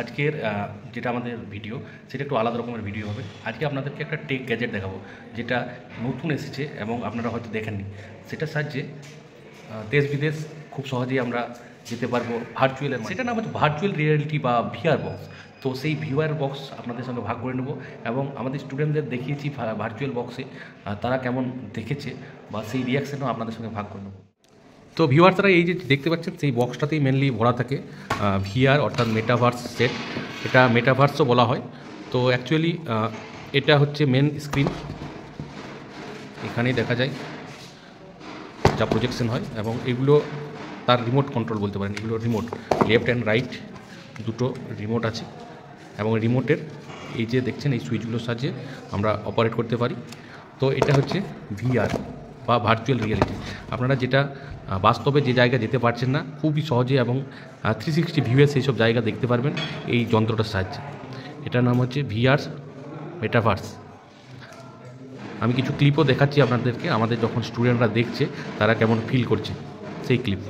আজকের যেটা আমাদের ভিডিও সেটা একটু আলাদা রকমের ভিডিও হবে। আজকে আপনাদেরকে একটা টেক গ্যাজেট দেখাবো যেটা নতুন এসেছে এবং আপনারা হয়তো দেখেননি। সেটার সাহায্যে দেশ বিদেশ খুব সহজেই আমরা যেতে পারবো ভার্চুয়ালের, সেটা নাম হচ্ছে ভার্চুয়াল রিয়েলিটি বা ভিআর বক্স। তো সেই ভিআর বক্স আপনাদের সঙ্গে ভাগ করে নেব এবং আমাদের স্টুডেন্টদের দেখিয়েছি ভার্চুয়াল বক্সে তারা কেমন দেখেছে বা সেই রিয়াকশানও আপনাদের সঙ্গে ভাগ করে নেব। তো ভিউয়ার্সরা এই যে দেখতে পাচ্ছেন সেই বক্সটাতেই মেনলি ভরা থাকে ভিআর অর্থাৎ মেটাভার্স সেট। এটা মেটাভার্সও বলা হয়। তো অ্যাকচুয়ালি এটা হচ্ছে মেন স্ক্রিন, এখানেই দেখা যায় যা প্রজেকশন হয় এবং এগুলো তার রিমোট কন্ট্রোল বলতে পারেন। এগুলো রিমোট লেফট অ্যান্ড রাইট দুটো রিমোট আছে এবং রিমোটের এই যে দেখছেন এই সুইচগুলোর সাহায্যে আমরা অপারেট করতে পারি। তো এটা হচ্ছে ভিআর বা ভার্চুয়াল রিয়েলিটি। আপনারা যেটা বাস্তবে যে জায়গা যেতে পারছেন না খুবই সহজে এবং 360 ভিউয়ে সেই সব জায়গা দেখতে পারবেন এই যন্ত্রটার সাহায্যে। এটার নাম হচ্ছে ভিআর মেটাভার্স। আমি কিছু ক্লিপও দেখাচ্ছি আপনাদেরকে, আমাদের যখন স্টুডেন্টরা দেখছে তারা কেমন ফিল করছে সেই ক্লিপ।